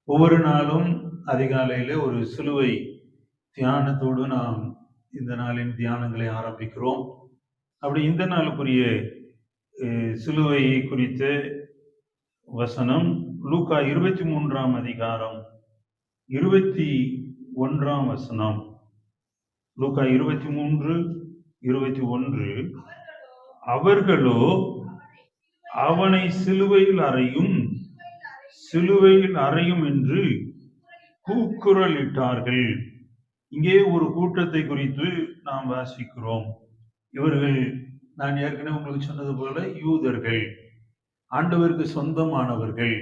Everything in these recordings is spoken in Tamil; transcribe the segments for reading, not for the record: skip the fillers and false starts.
ஒவ்வொரு நாளும் அதிகாலையிலே ஒரு சிலுவை தியானத்தோடு நாம் இந்த நாளின் தியானங்களை ஆரம்பிக்கிறோம். அப்படி இந்த நாளுக்குரிய சிலுவையை குறித்த வசனம் லூக்கா 23ஆம் அதிகாரம் 21ஆம் வசனம். லூக்கா 23:21. அவர்களோ அவனை சிலுவையில் அறையும் என்று கூக்குரலிட்டார்கள். இங்கே ஒரு கூட்டத்தை குறித்து நாம் வாசிக்கிறோம். இவர்கள், நான் ஏற்கனவே உங்களுக்கு சொன்னது போல, யூதர்கள், ஆண்டவருக்கு சொந்தமானவர்கள்,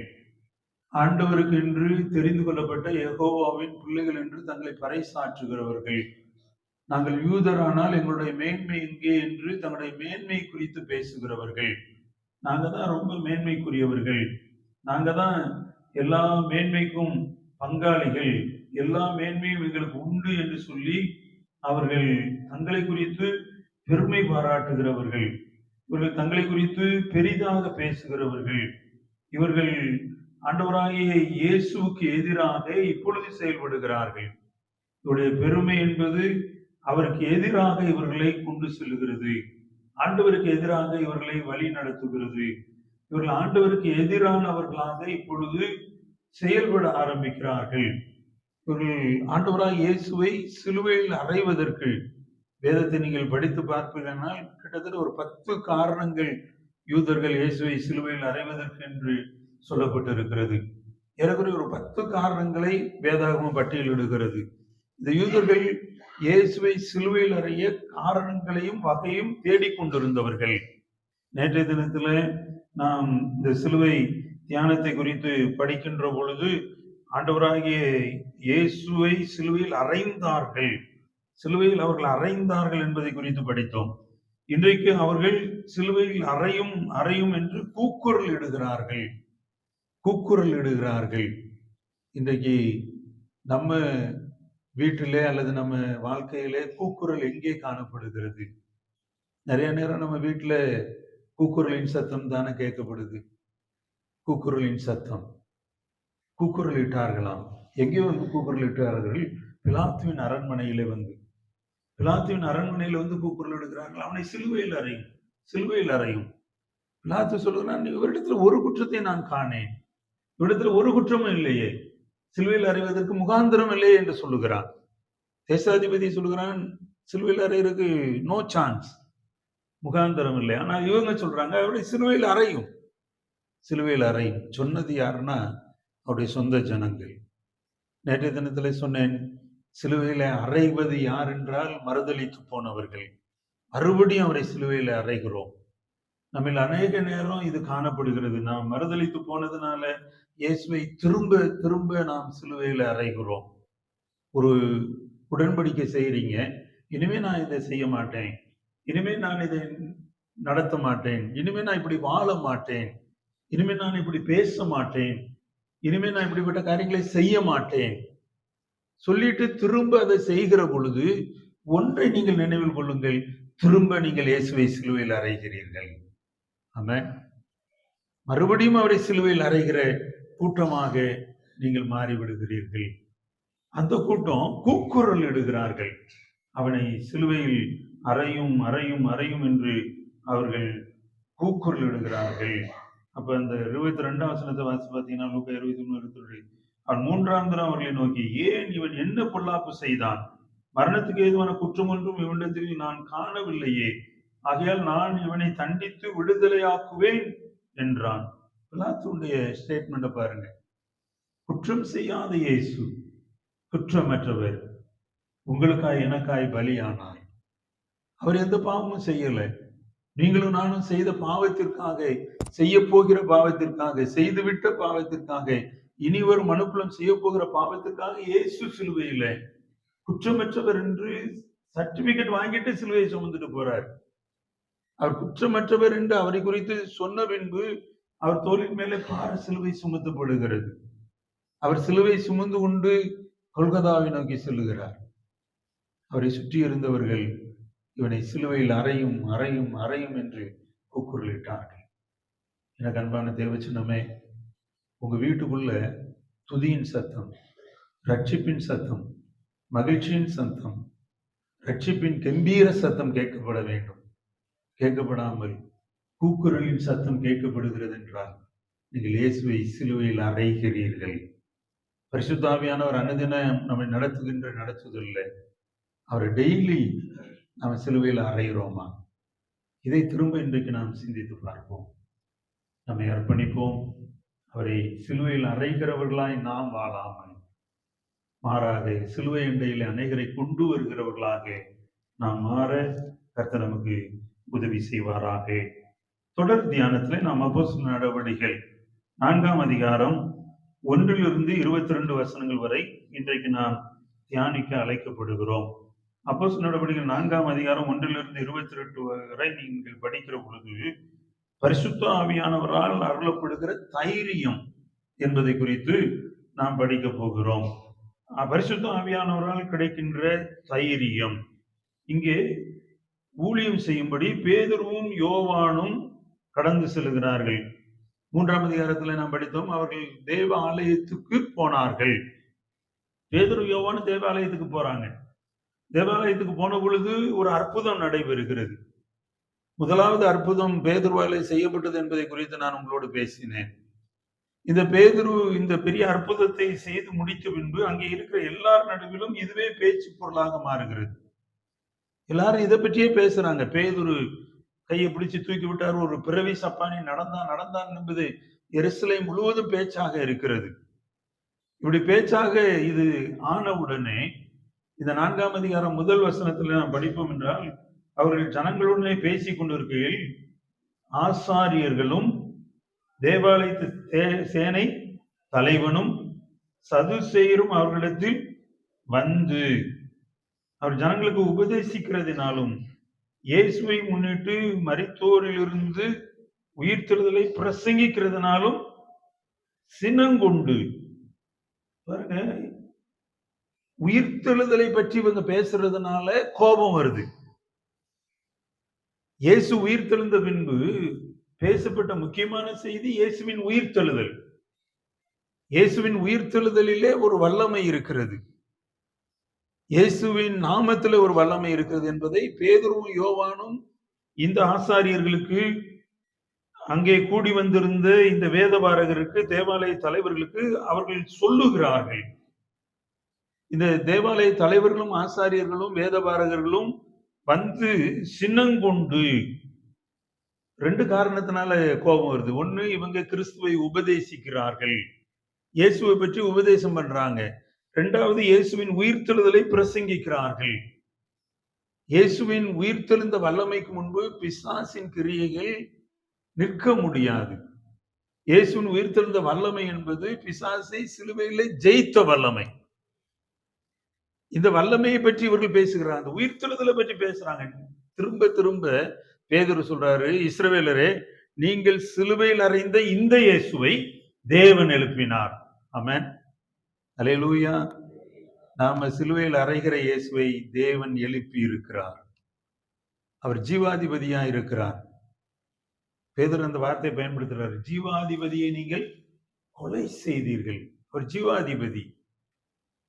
ஆண்டவருக்கு என்று தெரிந்து கொள்ளப்பட்ட யெகோவாவின் பிள்ளைகள் என்று தங்களை பறைசாற்றுகிறவர்கள். நாங்கள் யூதரானால் எங்களுடைய மேன்மை எங்கே என்று தங்களுடைய மேன்மை குறித்து பேசுகிறவர்கள். நாங்க தான் ரொம்ப மேன்மைக்குரியவர்கள், நாங்க தான் எல்லா மேன்மைக்கும் பங்காளிகள், எல்லா மேன்மையும் எங்களுக்கு உண்டு என்று சொல்லி அவர்கள் தங்களை குறித்து பெருமை பாராட்டுகிறவர்கள். இவர்கள் தங்களை குறித்து பெரிதாக பேசுகிறவர்கள். இவர்கள் ஆண்டவராகிய இயேசுவுக்கு எதிராக இப்பொழுது செயல்படுகிறார்கள். இவருடைய பெருமை என்பது அவருக்கு எதிராக இவர்களை கொண்டு செல்லுகிறது. ஆண்டவருக்கு எதிராக இவர்களை வழி நடத்துகிறது. இவர்கள் ஆண்டவருக்கு எதிரானவர்களாக இப்பொழுது செயல்பட ஆரம்பிக்கிறார்கள். இவர்கள் ஆண்டவராகிய இயேசுவை சிலுவையில் அறைவதற்கு, வேதத்தை நீங்கள் படித்து பார்ப்பீர்களானால் கிட்டத்தட்ட ஒரு 10 காரணங்கள் யூதர்கள் இயேசுவை சிலுவையில் அறைவதற்கு என்று சொல்லப்பட்டிருக்கிறது. ஏறக்குறைய ஒரு 10 காரணங்களை வேதாகமம் பட்டியலிடுகிறது. இந்த யூதர்கள் இயேசுவை சிலுவையில் அறைய காரணங்களையும் வகையும் தேடிக்கொண்டிருந்தவர்கள். நேற்றைய தினத்துல நாம் இந்த சிலுவை தியானத்தை குறித்து படிக்கின்ற பொழுது ஆண்டவராகிய இயேசுவை சிலுவையில் அறைந்தார்கள், சிலுவையில் அவர்கள் அறைந்தார்கள் என்பதை குறித்து படித்தோம். இன்றைக்கு அவர்கள் சிலுவையில் அறையும் என்று கூக்குரல் இடுகிறார்கள். இன்றைக்கு நம்ம வீட்டிலே அல்லது நம்ம வாழ்க்கையிலே கூக்குரல் எங்கே காணப்படுகிறது? நிறைய நேரம் நம்ம வீட்டுல கூக்குரலின் சத்தம் தானே கேட்கப்படுது. கூக்குரலின் சத்தம். கூக்குரல் இட்டார்களாம். எங்கே வந்து கூக்குரல் இட்டார்கள்? பிலாத்துவின் அரண்மனையில வந்து கூக்குரல் இடுகிறார்கள். அவனை சிலுவையில் அறையும். பிலாத்து சொல்லுகிறான், இவரிடத்துல ஒரு குற்றத்தை நான் காணேன், இவரிடத்துல ஒரு குற்றமும் இல்லையே, சிலுவையில் அறைவதற்கு முகாந்திரம் இல்லையே என்று சொல்லுகிறான். தேசாதிபதி சொல்லுகிறான், சிலுவையில் அறையிறதுக்கு நோ சான்ஸ், முகாந்திரம் இல்லை. ஆனா இவங்க சொல்றாங்க அவருடைய சிலுவையில் அறையும். சொன்னது யாருன்னா அவருடைய சொந்த ஜனங்கள். நேற்றைய தினத்துல சொன்னேன், சிலுவையில அறைவது யார் என்றால் மறுதலித்து போனவர்கள். மறுபடியும் அவரை சிலுவையில அறைகிறோம். நம்ம அநேக நேரம் இது காணப்படுகிறது. நாம் மறுதலித்து போனதுனால இயேசுவை திரும்ப நாம் சிலுவையில அறைகிறோம். ஒரு உடன்படிக்கை செய்யறீங்க, இனிமே நான் இதை செய்ய மாட்டேன், இனிமே நான் இதை நடத்த மாட்டேன், இனிமே நான் இப்படி வாழ மாட்டேன், இனிமே நான் இப்படி பேச மாட்டேன், இனிமே நான் இப்படிப்பட்ட காரியங்களை செய்ய மாட்டேன் சொல்லிட்டு திரும்ப அதை செய்கிற பொழுது ஒன்றை நீங்கள் நினைவில் கொள்ளுங்கள், திரும்ப நீங்கள் இயேசுவை சிலுவையில் அறைகிறீர்கள். ஆமென். மறுபடியும் அவரை சிலுவையில் அறைகிற கூட்டமாக நீங்கள் மாறிவிடுகிறீர்கள். அந்த கூட்டம் கூக்குரல் இடுகிறார்கள், அவனை சிலுவையில் அறையும் என்று அவர்கள் கூக்குரல் இடுகிறார்கள். அப்ப அந்த 22ஆம் வசனத்தை வாசி பார்த்தீங்கன்னா, லூக்கா 23:22, அவன் 3ஆம் தரம் அவர்களை நோக்கி, ஏன் இவன் என்ன பொல்லாப்பு செய்தான்? மரணத்துக்கு ஏதுவான குற்றம் ஒன்றும் இவனிடத்தில் நான் காணவில்லையே, ஆகையால் நான் இவனை தண்டித்து விடுதலையாக்குவேன் என்றான். பிலாத்துடைய ஸ்டேட்மெண்ட்டை பாருங்க. குற்றம் செய்யாத இயேசு, குற்றமற்றவர், உங்களுக்காய் எனக்காய் பலியானார். அவர் எந்த பாவமும் செய்யல. நீங்களும் நானும் செய்த பாவத்திற்காக, செய்ய போகிற பாவத்திற்காக, செய்துவிட்ட பாவத்திற்காக, இனி வரும் மனுக்குலம் செய்ய போகிற பாவத்திற்காக இயேசு சிலுவையில குற்றமற்றவர் என்று சர்டிபிகேட் வாங்கிட்டு சிலுவையை சுமந்துட்டு போறார். அவர் குற்றமற்றவர் என்று அவரை குறித்து சொன்ன பின்பு அவர் தோளின் மேலே பார சிலுவை சுமத்தப்படுகிறது. அவர் சிலுவை சுமந்து கொண்டு கொல்கத்தாவை நோக்கி செல்லுகிறார். அவரை சுற்றி இருந்தவர்கள் இவனை சிலுவையில் அறையும் என்று கூக்குரலிட்டார்கள். எனக்கு அன்பான தேவச்சனமே, உங்க வீட்டுக்குள்ள துதியின் சத்தம், ரட்சிப்பின் சத்தம், மகிழ்ச்சியின் சத்தம், ரட்சிப்பின் கம்பீர சத்தம் கேட்கப்பட வேண்டும். கேட்கப்படாமல் கூக்குரலின் சத்தம் கேட்கப்படுகிறது என்றால் நீங்கள் இயேசுவை சிலுவையில் அறைகிறீர்கள். பரிசுத்த ஆவியானவர் அனுதினம் நம்மை நடத்துதல்ல, அவரை டெய்லி நம்ம சிலுவையில் அறைகிறோமா? இதை திரும்ப இன்றைக்கு நாம் சிந்தித்து பார்ப்போம். நம்மை அர்ப்பணிப்போம். அவரை சிலுவையில் அறைகிறவர்களாய் நாம் வாழாமல், மாறாக சிலுவை அண்டையில் அநேகரை கொண்டு வருகிறவர்களாக நாம் மாற கர்த்தர் நமக்கு உதவி செய்வாராக. தொடர் தியானத்தில் நாம் அப்போஸ்தலர் நடவடிக்கைகள் 4ஆம் அதிகாரம் 1-22 வசனங்கள் வரை இன்றைக்கு நாம் தியானிக்க அழைக்கப்படுகிறோம். அப்போஸ்தலர் நடவடிக்கைகள் 4ஆம் அதிகாரம் 1-22 வரை நீங்கள் படிக்கிற பொழுது பரிசுத்த ஆவியானவரால் அருளப்படுகிற தைரியம் என்பதை குறித்து நாம் படிக்க போகிறோம். பரிசுத்த ஆவியானவரால் கிடைக்கின்ற தைரியம். இங்கே ஊழியம் செய்யும்படி பேதுருவும் யோவானும் கடந்து செல்கிறார்கள். 3ஆம் அதிகாரத்தில் நாம் படித்தோம், அவர்கள் தேவ ஆலயத்துக்கு போனார்கள். பேதுரு யோவான் தேவாலயத்துக்கு போறாங்க. தேவாலயத்துக்கு போன பொழுது ஒரு அற்புதம் நடைபெறுகிறது. முதலாவது அற்புதம் பேதுருவாலே செய்யப்பட்டது என்பதை குறித்து நான் உங்களோடு பேசினேன். இந்த பேதுரு இந்த பெரிய அற்புதத்தை செய்து முடித்த பின்பு அங்கே இருக்கிற எல்லார் நடுவிலும் இதுவே பேச்சு பொருளாக மாறுகிறது. எல்லாரும் இதை பற்றியே பேசுறாங்க. பேதுரு கையை பிடிச்சு தூக்கி விட்டார், ஒரு பிறவி சப்பானி நடந்தான் என்பது எருசலேம் முழுவதும் பேச்சாக இருக்கிறது. இப்படி பேச்சாக இது ஆனவுடனே இந்த 4ஆம் அதிகாரம் 1 வசனத்தில் நாம் படிப்போம் என்றால், அவர்கள் ஜனங்களுடனே பேசிக் கொண்டிருக்கையில் ஆசாரியர்களும் தேவாலயத்து சேனை தலைவனும் சதுசேயரும் அவர்களிடத்தில் வந்து அவர் ஜனங்களுக்கு உபதேசிக்கிறதினாலும் இயேசுவை முன்னிட்டு மரித்தோரிலிருந்து உயிர்த்தெழுதலை பிரசங்கிக்கிறதுனாலும் சினங்கொண்டு, பாருங்க, உயிர்த்தெழுதலை பற்றி இவங்க பேசுறதுனால கோபம் வருது. இயேசு உயிர்த்தெழுந்த பின்பு பேசப்பட்ட முக்கியமான செய்தி இயேசுவின் உயிர்த்தெழுதல். இயேசுவின் உயிர்த்தெழுதலிலே ஒரு வல்லமை இருக்கிறது, இயேசுவின் நாமத்தில் ஒரு வல்லமை இருக்கிறது என்பதை பேதுருவும் யோவானும் இந்த ஆசாரியர்களுக்கு, அங்கே கூடி வந்திருந்த இந்த வேதபாரகருக்கு, தேவாலய தலைவர்களுக்கு அவர்கள் சொல்லுகிறார்கள். இந்த தேவாலய தலைவர்களும் ஆசாரியர்களும் வேதபாரகர்களும் வந்து சின்னங்கொண்டு, 2 காரணத்தினால கோபம் வருது. ஒண்ணு, இவங்க கிறிஸ்துவை உபதேசிக்கிறார்கள், இயேசுவை பற்றி உபதேசம் பண்றாங்க. 2வது, இயேசுவின் உயிர்த்தெழுதலை பிரசங்கிக்கிறார்கள். இயேசுவின் உயிர்த்தெழுந்த வல்லமைக்கு முன்பு பிசாசின் கிரியைகள் நிற்க முடியாது. இயேசுவின் உயிர்த்தெழுந்த வல்லமை என்பது பிசாசை சிலுவையிலே ஜெயித்த வல்லமை. இந்த வல்லமையை பற்றி இவர்கள் பேசுகிறாங்க, உயிர்த்தெழுதலை பற்றி பேசுறாங்க. திரும்ப திரும்ப பேதுரு சொல்றாரு, இஸ்ரவேலரே, நீங்கள் சிலுவையில் அறைந்த இந்த இயேசுவை தேவன் எழுப்பினார். ஆமென், அல்லேலூயா. நாம சிலுவையில் அறைகிற இயேசுவை தேவன் எழுப்பி இருக்கிறார். அவர் ஜீவாதிபதியா இருக்கிறார். பேதுரு அந்த வார்த்தையை பயன்படுத்துறாரு, ஜீவாதிபதியை நீங்கள் கொலை செய்தீர்கள். அவர் ஜீவாதிபதி,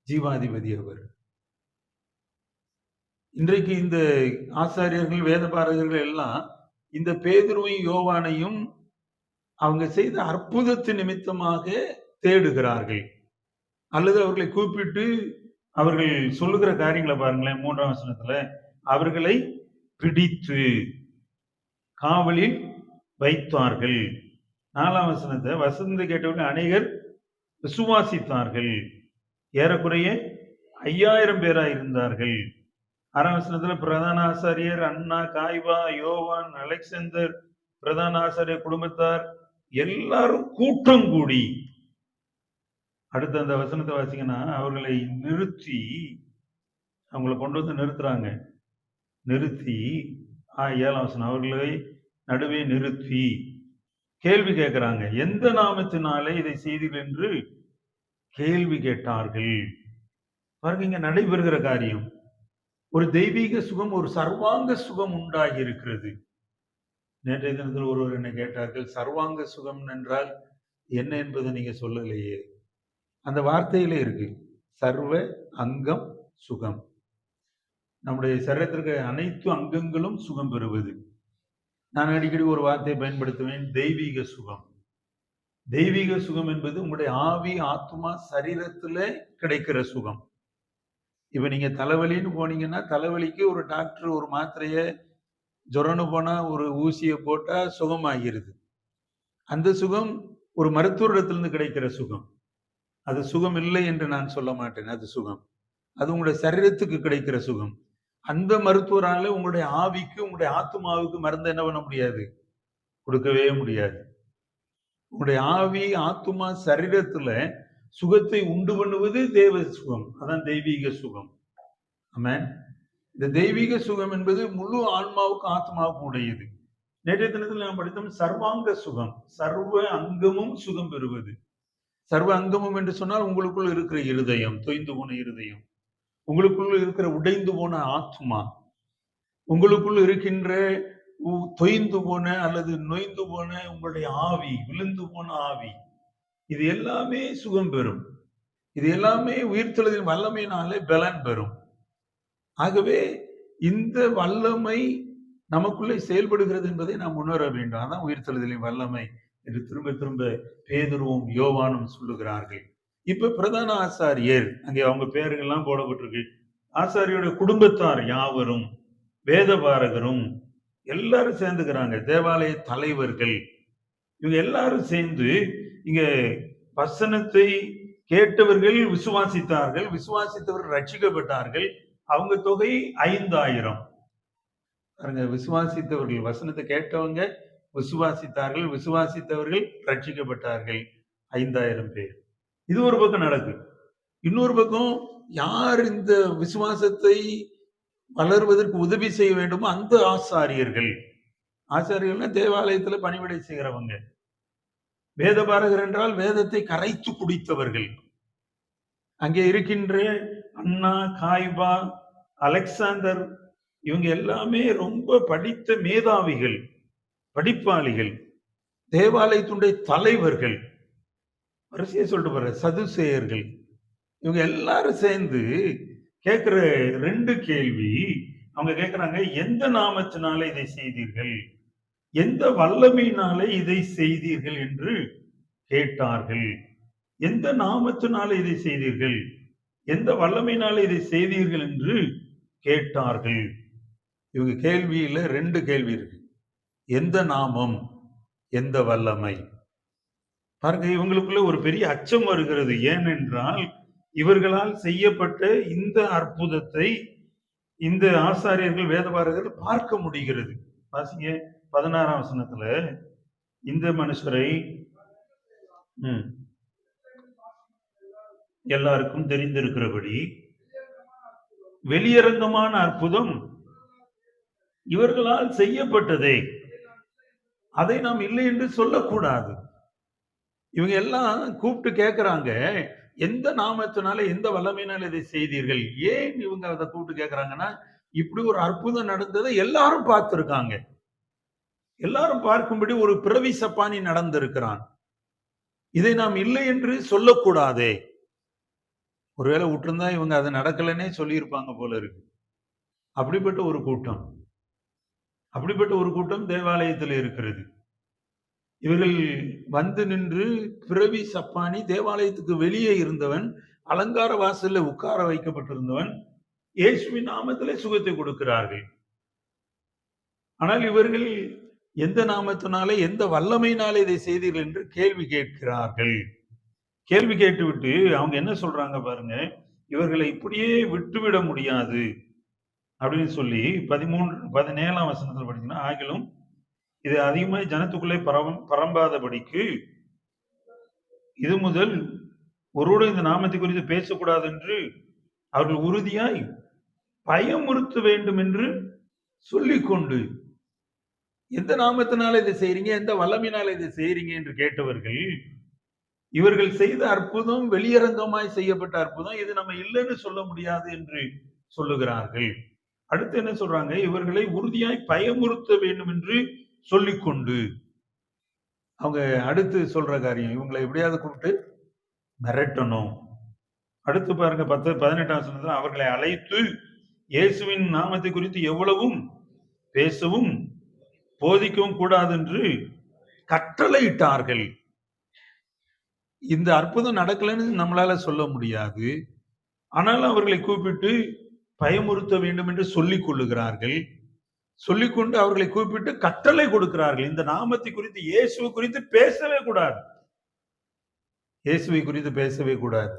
ஜீவாதிபதி அவர். இன்றைக்கு இந்த ஆசாரியர்கள் வேதபாரகர்கள் எல்லாம் இந்த பேதுருவையும் யோவானையும் அவங்க செய்த அற்புதத்து நிமித்தமாக தேடுகிறார்கள், அல்லது அவர்களை கூப்பிட்டு அவர்கள் சொல்லுகிற காரியங்களை பாருங்களேன். 3ஆம் வசனத்துல, அவர்களை பிடித்து காவலில் வைத்தார்கள். 4ஆம் வசனத்தை, வசனத்தை கேட்டவர்கள் அநேகர் விசுவாசித்தார்கள், ஏறக்குறைய 5000 பேராய் இருந்தார்கள். 6ஆம் வசனத்துல, பிரதான ஆசாரியர் அன்னா, காய்வா, யோவான், அலெக்சாந்தர், பிரதான ஆசாரியர் குடும்பத்தார் எல்லாரும் கூட்டம் கூடி, அடுத்த அந்த வசனத்தை வாசிங்கன்னா, அவர்களை நிறுத்தி, அவங்களை கொண்டு வந்து நிறுத்துறாங்க. நிறுத்தி 7ஆம் வசனம், அவர்களை நடுவே நிறுத்தி கேள்வி கேட்கிறாங்க. எந்த நாமத்தினாலே இதை செய்தீர்கள் என்று கேள்வி கேட்டார்கள். பாருங்க, இங்க நடைபெறுகிற காரியம் ஒரு தெய்வீக சுகம், ஒரு சர்வாங்க சுகம் உண்டாகி இருக்கிறது. நேற்றைய தினத்தில் ஒருவர் என்னை கேட்டார்கள், சர்வாங்க சுகம் என்றால் என்ன என்பதை நீங்க சொல்லலையே. அந்த வார்த்தையிலே இருக்கு, சர்வ அங்கம் சுகம். நம்முடைய சரீரத்திற்கு அனைத்து அங்கங்களும் சுகம் பெறுவது. நான் அடிக்கடி ஒரு வார்த்தையை பயன்படுத்துவேன், தெய்வீக சுகம். தெய்வீக சுகம் என்பது உங்களுடைய ஆவி, ஆத்மா, சரீரத்துல கிடைக்கிற சுகம். இப்ப நீங்க தலைவலின்னு போனீங்கன்னா, தலைவலிக்கு ஒரு டாக்டர் ஒரு மாத்திரைய, ஜுரம்னு போனா ஒரு ஊசியை போட்டா சுகமாகிறது. அந்த சுகம் ஒரு மருத்துவரிடத்திலிருந்து கிடைக்கிற சுகம். அது சுகம் இல்லை என்று நான் சொல்ல மாட்டேன். அது சுகம். அது உங்களுடைய சரீரத்துக்கு கிடைக்கிற சுகம். அந்த மருத்துவரால உங்களுடைய ஆவிக்கு, உங்களுடைய ஆத்மாவுக்கு மருந்து என்ன பண்ண முடியாது? கொடுக்கவே முடியாது. உங்களுடைய ஆவி, ஆத்மா, சரீரத்துல சுகத்தை உண்டு பண்ணுவது தேவ சுகம். அதான் தெய்வீக சுகம். ஆமென். இந்த தெய்வீக சுகம் என்பது முழு ஆன்மாவுக்கும் ஆத்மாவுக்கும் உடையது. நேற்றைய தினத்தில் நாம் படித்தோம் சர்வாங்க சுகம். சர்வ அங்கமும் சுகம் பெறுவது. சர்வ அங்கமும் என்று சொன்னால் உங்களுக்குள் இருக்கிற இருதயம், தொய்ந்து போன இருதயம், உங்களுக்குள் இருக்கிற உடைந்து போன ஆத்மா, உங்களுக்குள் இருக்கின்ற தொய்ந்து போன அல்லது நொய்ந்து போன உங்களுடைய ஆவி, விழுந்து போன ஆவி, இது எல்லாமே சுகம் பெறும். இது எல்லாமே உயிர்த்தெழுதலின் வல்லமையினாலே பலன் பெறும். ஆகவே இந்த வல்லமை நமக்குள்ளே செயல்படுகிறது என்பதை நாம் உணர வேண்டும். அதான் உயிர்த்தெழுதலின் வல்லமை என்று திரும்ப திரும்ப பேதுருவும் யோவானும் சொல்லுகிறார்கள். இப்ப பிரதான ஆசாரியர், அங்கே அவங்க பேருங்கெல்லாம் போடப்பட்டிருக்கு. ஆசாரியோட குடும்பத்தார் யாவரும், வேதபாரகரும் எல்லாரும் சேர்ந்துக்கிறாங்க. தேவாலய தலைவர்கள் இவங்க எல்லாரும் சேர்ந்து இங்க வசனத்தை கேட்டவர்கள் விசுவாசித்தார்கள், விசுவாசித்தவர்கள் ரட்சிக்கப்பட்டார்கள். அவங்க தொகை 5000. பாருங்க, விசுவாசித்தவர்கள், வசனத்தை கேட்டவங்க விசுவாசித்தார்கள், விசுவாசித்தவர்கள் ரட்சிக்கப்பட்டார்கள். 5000 பேர். இது ஒரு பக்கம் நடக்கு. இன்னொரு பக்கம் யார் இந்த விசுவாசத்தை வளர்வதற்கு உதவி செய்ய வேண்டுமோ அந்த ஆசாரியர்கள். ஆசாரியர்கள்னா தேவாலயத்துல பணிவிடை செய்கிறவங்க. வேதபாரகர் என்றால் வேதத்தை கரைத்து குடித்தவர்கள். அங்கே இருக்கின்ற அண்ணா, காய்பா, அலெக்சாந்தர் இவங்க எல்லாமே ரொம்ப படித்த மேதாவிகள், படிப்பாளிகள், தேவாலயத்துடைய தலைவர்கள். வரிசையை சொல்லிட்டு போற சதுசேயர்கள். இவங்க எல்லாரும் சேர்ந்து கேட்கிற 2 கேள்வி. அவங்க கேட்கிறாங்க, எந்த நாமத்தினால இதை செய்தீர்கள், எந்த வல்லமையினாலே இதை செய்தீர்கள் என்று கேட்டார்கள். எந்த நாமத்தினால இதை செய்தீர்கள், எந்த வல்லமையினால இதை செய்தீர்கள் என்று கேட்டார்கள். இவங்க கேள்வியில 2 கேள்வி இருக்கு. எந்த நாமம், எந்த வல்லமை. பாருங்க, இவங்களுக்குள்ள ஒரு பெரிய அச்சம் வருகிறது. ஏனென்றால் இவர்களால் செய்யப்பட்ட இந்த அற்புதத்தை இந்த ஆசாரியர்கள், வேதபாரகர்கள் பார்க்க முடிகிறது. வாசிங்க 16ஆம் வசனத்துல, இந்த மனுஷரை எல்லாருக்கும் தெரிந்திருக்கிறபடி வெளியரங்கமான அற்புதம் இவர்களால் செய்யப்பட்டதே, அதை நாம் இல்லை என்று சொல்லக்கூடாது. இவங்க எல்லாம் கூப்பிட்டு கேட்கிறாங்க, எந்த நாமத்தினால, எந்த வல்லமையினால இதை செய்தீர்கள். ஏன் இவங்க அதை கூப்பிட்டு கேட்கிறாங்கன்னா, இப்படி ஒரு அற்புதம் நடந்ததை எல்லாரும் பார்த்திருக்காங்க. எல்லாரும் பார்க்கும்படி ஒரு பிறவி சப்பானி நடந்திருக்கிறான். இதை நாம் இல்லை என்று சொல்லக்கூடாதே. ஒருவேளை விட்டுருந்தா இவங்க அது நடக்கலன்னே சொல்லியிருப்பாங்க போல இருக்கு. அப்படிப்பட்ட ஒரு கூட்டம், அப்படிப்பட்ட ஒரு கூட்டம் தேவாலயத்தில் இருக்கிறது. இவர்கள் வந்து நின்று, பிறவி சப்பானி, தேவாலயத்துக்கு வெளியே இருந்தவன், அலங்கார வாசல்ல உட்கார வைக்கப்பட்டிருந்தவன், இயேசுவின் நாமத்திலே சுகத்தை கொடுக்கிறார்கள். ஆனால் இவர்கள் எந்த நாமத்தினாலே, எந்த வல்லமையினாலே இதை செய்தீர்கள் என்று கேள்வி கேட்கிறார்கள். கேள்வி கேட்டுவிட்டு அவங்க என்ன சொல்றாங்க பாருங்க, இவர்களை இப்படியே விட்டுவிட முடியாது அப்படின்னு சொல்லி 17ஆம் வசனத்தில் படிச்சீங்கன்னா, ஆகிலும் இது அதிகமாக ஜனத்துக்குள்ளே பரம்பாதபடிக்கு இது முதல் ஒருவோடு இந்த நாமத்தை குறித்து பேசக்கூடாது என்று அவர்கள் உறுதியாய் பயமுறுத்த வேண்டும் என்று சொல்லிக்கொண்டு, எந்த நாமத்தினால இதை செய்றீங்க, எந்த வல்லமையினால இதை செய்றீங்க என்று கேட்டவர்கள், இவர்கள் செய்த அற்புதம் வெளியரங்கமாய் செய்யப்பட்ட அற்புதம், இது நம்ம இல்லைன்னு சொல்ல முடியாது என்று சொல்லுகிறார்கள். அடுத்து என்ன சொல்றாங்க, இவர்களை உறுதியாய் பயமுறுத்த வேண்டும் என்று சொல்லிக்கொண்டு. அவங்க அடுத்து சொல்ற காரியம், இவங்களை எப்படியாவது கூப்பிட்டு மிரட்டணும். அடுத்து பாருங்க 18ஆம் வசனத்துல அவர்களை அழைத்து இயேசுவின் நாமத்தை குறித்து எவ்வளவும் பேசவும் போதிக்கவும் கூடாது என்று கட்டளையிட்டார்கள். இந்த அற்புதம் நடக்கலன்னு நம்மளால சொல்ல முடியாது. ஆனால் அவர்களை கூப்பிட்டு பயமுறுத்த வேண்டும் என்று சொல்லிக் கொள்ளுகிறார்கள். சொல்லிக்கொண்டு அவர்களை கூப்பிட்டு கட்டளை கொடுக்கிறார்கள். இந்த நாமத்தை குறித்து, இயேசுவை குறித்து பேசவே கூடாது. இயேசுவை குறித்து பேசவே கூடாது.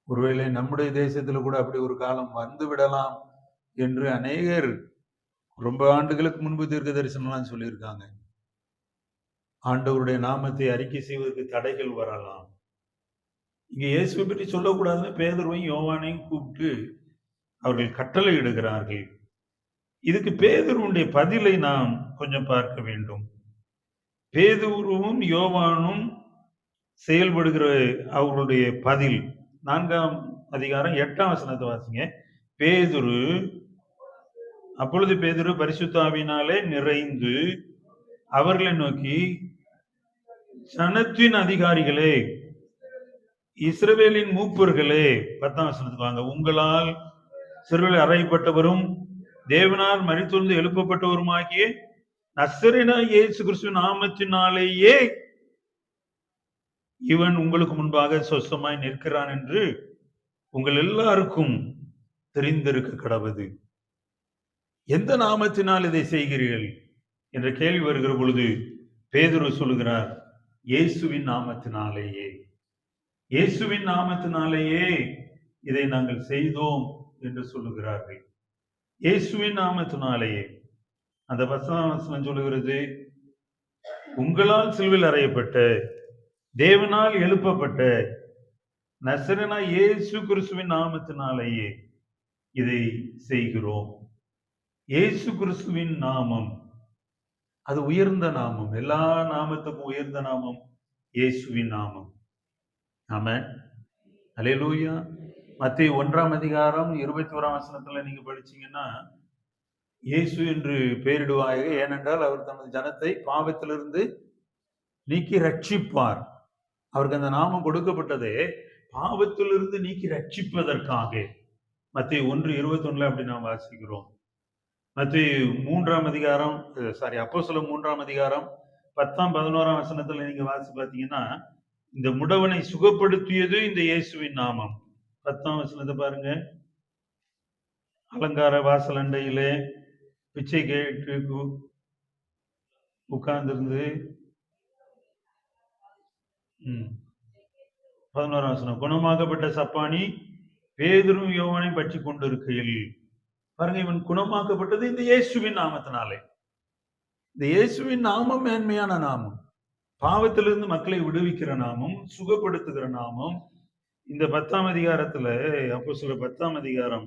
ஒருவேளை நம்முடைய தேசத்துல கூட அப்படி ஒரு காலம் வந்து விடலாம் என்று அநேகர் ரொம்ப ஆண்டுகளுக்கு முன்பு தீர்க்க தரிசனம்லாம் சொல்லியிருக்காங்க. ஆண்டவருடைய நாமத்தை அறிக்கை செய்வதற்கு தடைகள் வரலாம். இங்க இயேசுவை பற்றி சொல்லக்கூடாதுன்னு பேதுருவையும் யோவானையும் கூப்பிட்டு அவர்கள் கட்டளை இடுகிறார்கள். இதுக்கு பேதுருவுடைய பதிலை நாம் கொஞ்சம் பார்க்க வேண்டும். பேதுருவும் யோவானும் செயல்படுகிற அவர்களுடைய பதில் 4ஆம் அதிகாரம் 8ஆம் வசனத்தை வாசிங்க. பேதுரு அப்பொழுது பேதுரு பரிசுத்த ஆவியினாலே நிறைந்து அவர்களை நோக்கி, ஜனத்தின் அதிகாரிகளே, இஸ்ரவேலின் மூப்பர்களே, 10ஆம் வசனத்துக்கு வாங்க, உங்களால் சிறுவில் அறையப்பட்டவரும் தேவனால் மரித்தெழுந்து எழுப்பப்பட்டவருமாகிய நசரேயனாகிய இயேசு கிறிஸ்துவின் நாமத்தினாலேயே இவன் உங்களுக்கு முன்பாக சொஸ்தமாய் நிற்கிறான் என்று உங்கள் எல்லாருக்கும் தெரிந்திருக்க கடவது. எந்த நாமத்தினால் இதை செய்கிறீர்கள் என்ற கேள்வி வருகிற பொழுது பேதுரு சொல்லுகிறார், இயேசுவின் நாமத்தினாலேயே, இயேசுவின் நாமத்தினாலேயே இதை நாங்கள் செய்தோம் என்று சொல்லுகிறார்கள். இயேசுவின் நாமத்தினாலேயே. அந்த வசனம் சொல்லுகிறது, உங்களால் சிலுவையில் அறையப்பட்ட தேவனால் எழுப்பப்பட்ட நசரேயனாகிய இயேசு கிறிஸ்துவின் நாமத்தினாலேயே இதை செய்கிறோம். இயேசு கிறிஸ்துவின் நாமம் அது உயர்ந்த நாமம். எல்லா நாமத்துக்கும் உயர்ந்த நாமம் இயேசுவின் நாமம். ஆமென், அல்லேலூயா. மத்தேயு 1ஆம் அதிகாரம் 21ஆம் வசனத்துல நீங்க படிச்சீங்கன்னா, இயேசு என்று பெயரிடுவாயாக, ஏனென்றால் அவர் தமது ஜனத்தை பாவத்திலிருந்து நீக்கி ரட்சிப்பார். அவருக்கு அந்த நாமம் கொடுக்கப்பட்டதே பாவத்திலிருந்து நீக்கி ரட்சிப்பதற்காக. மத்தேயு 1:21 அப்படி நாம் வாசிக்கிறோம். மத்தேயு 3ஆம் அதிகாரம் அப்போஸ்தலர் 3ஆம் அதிகாரம் 10ஆம் 11ஆம் வசனத்துல நீங்க வாசி பார்த்தீங்கன்னா, இந்த முடவனை சுகப்படுத்தியது இந்த இயேசுவின் நாமம். 10ஆம் வசனத்தை பாருங்க. அலங்கார வாசல் அண்டையிலே பிச்சை கேட்டு உட்கார்ந்திருந்து 11ஆம் வசனம், குணமாக்கப்பட்ட சப்பானி பேதுரும் யோவானை பற்றி கொண்டிருக்கையில், பாருங்க, இவன் குணமாக்கப்பட்டது இந்த இயேசுவின் நாமத்தினாலே. இந்த இயேசுவின் நாமம் மேன்மையான நாமம், பாவத்திலிருந்து மக்களை விடுவிக்கிற நாமம், சுகப்படுத்துகிற நாமம். இந்த 10ஆம் அதிகாரத்துல, அப்போஸ்தலர் 10ஆம் அதிகாரம்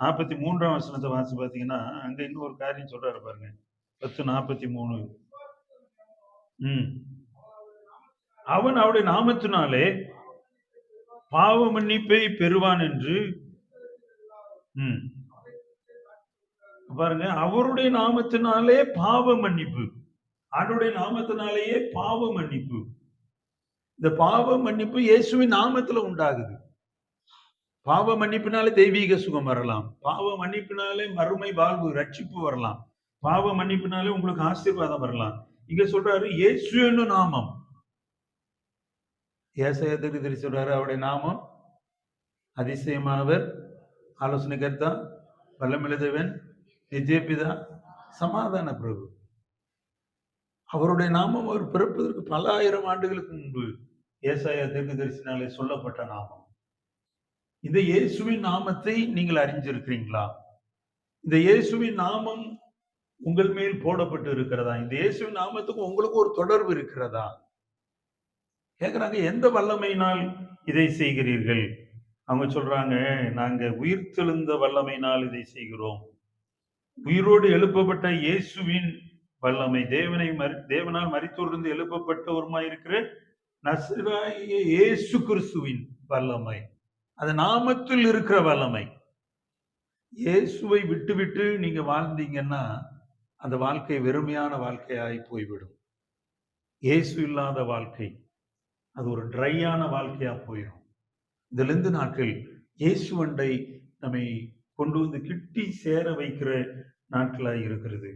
43ஆம் வசனத்தை வாசி பார்த்தீங்கன்னா, அங்க இன்னொரு காரியம் சொல்றாரு பாருங்க. 10:43. அவன் அவருடைய நாமத்தினாலே பாவ மன்னிப்பை பெறுவான் என்று. பாருங்க, அவருடைய நாமத்தினாலே பாவ மன்னிப்பு, அவருடைய நாமத்தினாலேயே பாவ மன்னிப்பு. இந்த பாவ மன்னிப்பு இயேசுவின் நாமத்துல உண்டாகுது. பாவ மன்னிப்பினாலே தெய்வீக சுகம் வரலாம், பாவ மன்னிப்பினாலே மறுமை வாழ்வு ரட்சிப்பு வரலாம், பாவ மன்னிப்பினாலே உங்களுக்கு ஆசீர்வாதம் வரலாம். இங்க சொல்றாரு இயேசு என்னும் நாமம். ஏசாயா தீர்க்கதரிசி சொல்றாரு, அவருடைய நாமம் அதிசயமானவர், ஆலோசனை கர்த்தா, வல்லமையுள்ள தேவன், நித்திய பிதா, சமாதான பிரபு. அவருடைய நாமம் அவர் பிறப்பதற்கு பல ஆயிரம் ஆண்டுகளுக்கு முன்பு ஏசாயா தீர்க்கதரிசினாலே சொல்லப்பட்ட நாமம். இந்த இயேசுவின் நாமத்தை நீங்கள் அறிஞ்சிருக்கிறீங்களா? இந்த இயேசுவின் நாமம் உங்கள் மேல் போடப்பட்டு இருக்கிறதா? இந்த இயேசுவின் நாமத்துக்கு உங்களுக்கு ஒரு தொடர்பு இருக்கிறதா? கேட்கிறாங்க, எந்த வல்லமையினால் இதை செய்கிறீர்கள்? அவங்க சொல்றாங்க, நாங்க உயிர்த்தெழுந்த வல்லமையினால் இதை செய்கிறோம். உயிரோடு எழுப்பப்பட்ட இயேசுவின் வல்லமை, தேவனால் மரித்தோரிலிருந்து எழுப்பப்பட்டவருமாயிருக்கிற நசரேயனாகிய இயேசு கிறிஸ்துவின் வல்லமை, அது நாமத்தில் இருக்கிற வல்லமை. இயேசுவை விட்டு நீங்க வாழ்ந்தீங்கன்னா அந்த வாழ்க்கை வெறுமையான வாழ்க்கையாய் போய்விடும். இயேசு இல்லாத வாழ்க்கை அது ஒரு ட்ரையான வாழ்க்கையா போயிடும். இதுல இருந்து நாட்கள் இயேசுவண்டை நம்மை கொண்டு வந்து கிட்டி சேர வைக்கிற நாட்களாய் இருக்கிறது.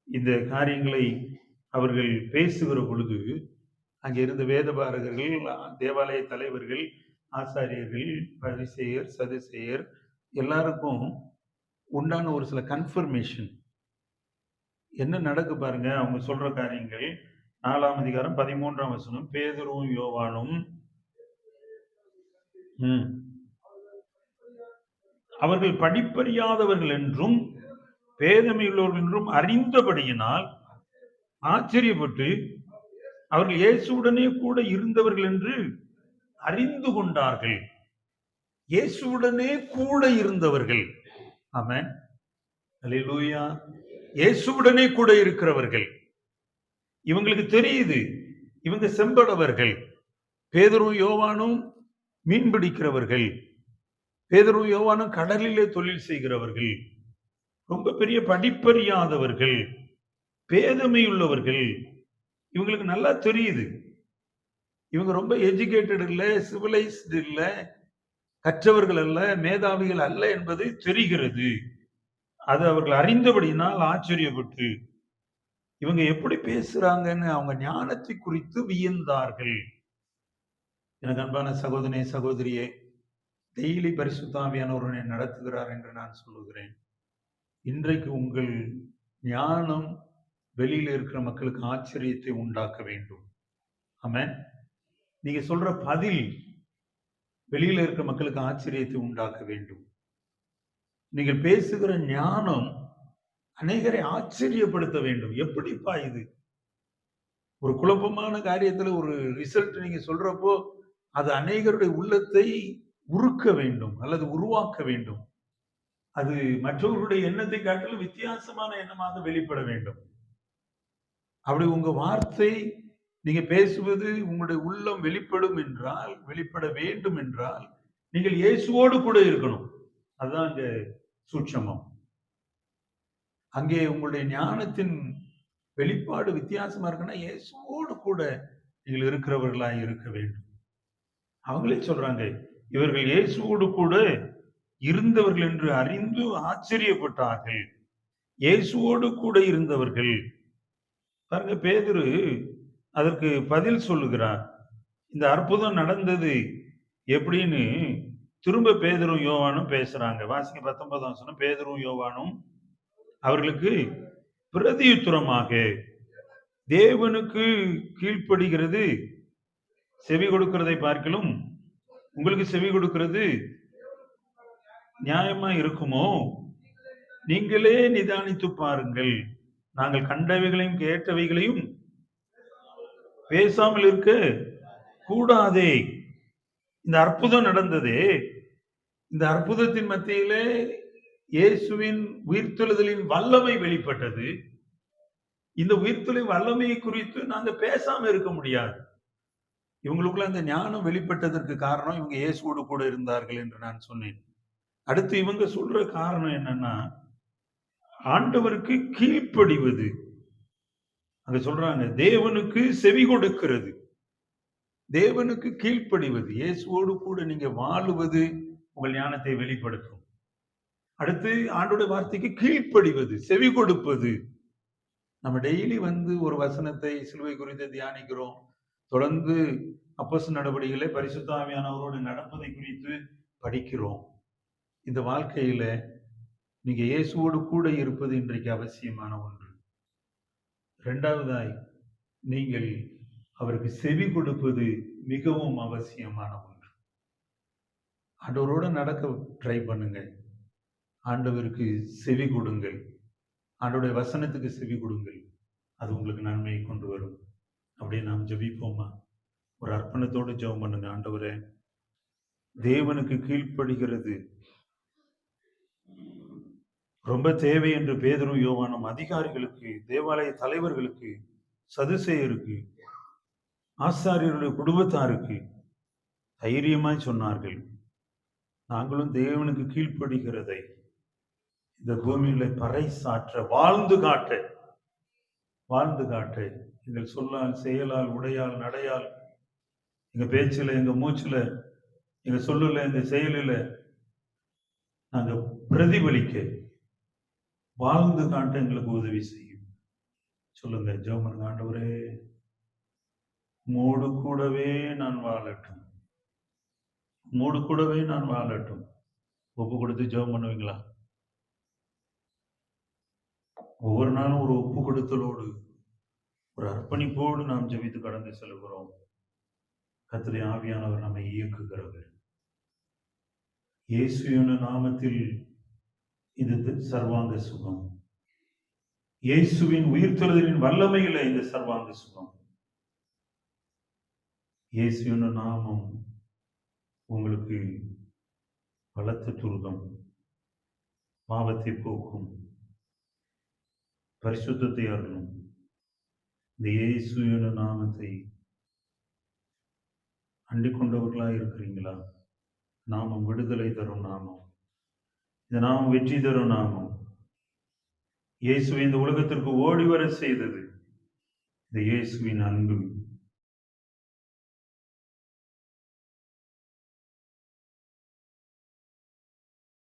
இந்த காரியங்களை அவர்கள் பேசுகிற பொழுது அங்கே இருந்த வேதபாரகர்கள், தேவாலய தலைவர்கள், ஆசாரியர்கள், பரிசேயர், சதுசேயர் எல்லாருக்கும் உண்டான ஒரு சில கன்ஃபர்மேஷன் என்ன நடக்கு பாருங்க. அவங்க சொல்ற காரியங்கள் 4ஆம் அதிகாரம் 13ஆம் வசனம். பேதுருவும் யோவானும் அவர்கள் படிப்பறியாதவர்கள் என்றும் பேதமையுள்ளவர்கள் என்றும் அறிந்தபடியினால் ஆச்சரியப்பட்டு அவர்கள் இயேசுவுடனே கூட இருந்தவர்கள் என்று அறிந்து கொண்டார்கள். இயேசுவுடனே கூட இருந்தவர்கள். ஆமென், அல்லேலூயா. இயேசுவுடனே கூட இருக்கிறவர்கள். இவங்களுக்கு தெரியுது இவங்க செம்படவர்கள். பேதுருவும் யோவானும் மீன் பிடிக்கிறவர்கள், பேதுருவும் யோவானும் கடலிலே தொழில் செய்கிறவர்கள், ரொம்ப பெரிய படிப்பறியாதவர்கள், பேதமையுள்ளவர்கள். இவங்களுக்கு நல்லா தெரியுது இவங்க ரொம்ப எஜுகேட்டட் இல்ல, சிவிலைஸ்டு இல்ல, கற்றவர்கள் அல்ல, மேதாவிகள் அல்ல என்பது தெரிகிறது. அது அவர்கள் அறிந்தபடியினால் ஆச்சரியப்பட்டு இவங்க எப்படி பேசுறாங்கன்னு அவங்க ஞானத்தை குறித்து வியந்தார்கள். எனக்கு அன்பான சகோதரனே, சகோதரியே, டெய்லி பரிசுத்த ஆவியானவரை நடத்துகிறார் என்று நான் சொல்லுகிறேன். இன்றைக்கு உங்கள் ஞானம் வெளியில இருக்கிற மக்களுக்கு ஆச்சரியத்தை உண்டாக்க வேண்டும். ஆமென். நீங்க சொல்ற பதில் வெளியில இருக்கிற மக்களுக்கு ஆச்சரியத்தை உண்டாக்க வேண்டும். நீங்கள் பேசுகிற ஞானம் அநேகரை ஆச்சரியப்படுத்த வேண்டும். எப்படிப்பா இது? ஒரு குழப்பமான காரியத்துல ஒரு ரிசல்ட் நீங்க சொல்றப்போ அது அநேகருடைய உள்ளத்தை உருக்க வேண்டும் அல்லது உருவாக்க வேண்டும். அது மற்றவர்களுடைய எண்ணத்தை காட்டிலும் வித்தியாசமான எண்ணமாக வெளிப்பட வேண்டும். அப்படி உங்க வார்த்தை, நீங்க பேசுவது, உங்களுடைய உள்ளம் வெளிப்படும் என்றால், வெளிப்பட வேண்டும் என்றால், நீங்கள் இயேசுவோடு கூட இருக்கணும். அதுதான் அங்க சூட்சமம். அங்கே உங்களுடைய ஞானத்தின் வெளிப்பாடு வித்தியாசமா இருக்குன்னா இயேசுவோடு கூட நீங்கள் இருக்கிறவர்களாய் இருக்க வேண்டும். அவங்களே சொல்றாங்க, இவர்கள் இயேசுவோடு கூட இருந்தவர்கள் என்று அறிந்து ஆச்சரியப்பட்டார்கள். இயேசுவோடு கூட இருந்தவர்கள். பாருங்க, பேதுரு அதற்கு பதில் சொல்லுகிறார். இந்த அற்புதம் நடந்தது எப்படின்னு திரும்ப பேதுரும் யோவானும் பேசுறாங்க. வாசிங்க 19ஆம் வசனம். பேதுரும் யோவானும் அவர்களுக்கு பிரதியுத்தரமாக, தேவனுக்கு கீழ்ப்படுகிறது செவி கொடுக்கிறதை பார்க்கிலும் உங்களுக்கு செவி கொடுக்கிறது நியாயமா இருக்குமோ? நீங்களே நிதானித்து பாருங்கள். நாங்கள் கண்டவைகளையும் கேட்டவைகளையும் பேசாமல் இருக்க கூடாதே. இந்த அற்புதம் நடந்ததே, இந்த அற்புதத்தின் மத்தியிலே இயேசுவின் உயிர்த்தெழுதலின் வல்லமை வெளிப்பட்டது. இந்த உயிர்த்தெழுதலின் வல்லமையை குறித்து நாங்க பேசாம இருக்க முடியாது. இவங்களுக்குள்ள அந்த ஞானம் வெளிப்பட்டதற்கு காரணம் இவங்க இயேசுவோடு கூட இருந்தார்கள் என்று நான் சொன்னேன். அடுத்து இவங்க சொல்ற காரணம் என்னன்னா, ஆண்டவருக்கு கீழ்ப்படிவது. அங்க சொல்றாங்க, தேவனுக்கு செவி கொடுக்கிறது, தேவனுக்கு கீழ்ப்படிவது. இயேசுவோடு கூட நீங்க வாழுவது உங்கள் ஞானத்தை வெளிப்படுத்தும். அடுத்து ஆண்டோட வார்த்தைக்கு கீழ்ப்படிவது, செவி கொடுப்பது. நம்ம டெய்லி வந்து ஒரு வசனத்தை சிலுவை குறித்து தியானிக்கிறோம். தொடர்ந்து அப்போஸ்தலர் நடவடிக்கைகளை பரிசுத்த ஆவியானவரோடு நடப்பதை குறித்து படிக்கிறோம். இந்த வாழ்க்கையில நீங்க இயேசுவோடு கூட இருப்பது இன்றைக்கு அவசியமான ஒன்று. இரண்டாவதாய், நீங்கள் அவருக்கு செவி கொடுப்பது மிகவும் அவசியமான ஒன்று. ஆண்டவரோட நடக்க ட்ரை பண்ணுங்க. ஆண்டவருக்கு செவி கொடுங்கள். ஆண்டவருடைய வசனத்துக்கு செவி கொடுங்கள். அது உங்களுக்கு நன்மையை கொண்டு வரும். அப்படியே நாம் ஜெபிப்போமா? ஒரு அர்ப்பணத்தோடு ஜெபம் பண்ணுங்க. ஆண்டவரே, தேவனுக்கு கீழ்ப்படுகிறது ரொம்ப தேவை என்று பேதுரும் யோவானும் அதிகாரிகளுக்கு, தேவாலய தலைவர்களுக்கு, சதுசேயருக்கு, ஆசாரியருடைய குடும்பத்தாருக்கு தைரியமாய் சொன்னார்கள். நாங்களும் தேவனுக்கு கீழ்ப்படுகிறதை இந்த பூமியில பறைசாற்ற, வாழ்ந்து காட்ட எங்கள் சொல்லால், செயலால், உடையால், நடையால் எங்க பேச்சுல, எங்க மூச்சுல, எங்க சொல்லுல, எங்க செயலில நாங்க பிரதிபலிக்க, வாழ்ந்து காட்ட எங்களுக்கு உதவி செய்யும். சொல்லுங்க, ஜெபம் பண்ணுங்க. ஆண்டவரே, உம்மோடு கூடவே நான் வாழட்டும், உம்மோடு கூடவே நான் வாழட்டும். ஒப்பு கொடுத்து ஜெபம் பண்ணுவீங்களா? ஒவ்வொரு நாளும் ஒரு ஒப்பு கொடுத்தலோடு, ஒரு அர்ப்பணிப்போடு நாம் ஜெபித்து கடந்து செல்கிறோம். கர்த்தருடைய ஆவியானவர் நம்மை இயக்குகிறவர். இயேசுவின் நாமத்தில் இது சர்வாங்க சுகம். இயேசுவின் உயிர்த்தெழுதலின் வல்லமையில இந்த சர்வாங்க சுகம். இயேசுவின் நாமம் உங்களுக்கு பலத்த துருகம், பாவத்தை போக்கும், பரிசுத்தத்தை அருளும். இந்த இயேசுவின் நாமத்தை அண்டிக் கொண்டவர்களாக இருக்கிறீங்களா? நாமம் விடுதலை தரும் நாமம். இந்த நாமம் வெற்றி தரும் நாமம். இயேசுவை இந்த உலகத்திற்கு ஓடி வர செய்தது இந்த இயேசுவின் அன்பு.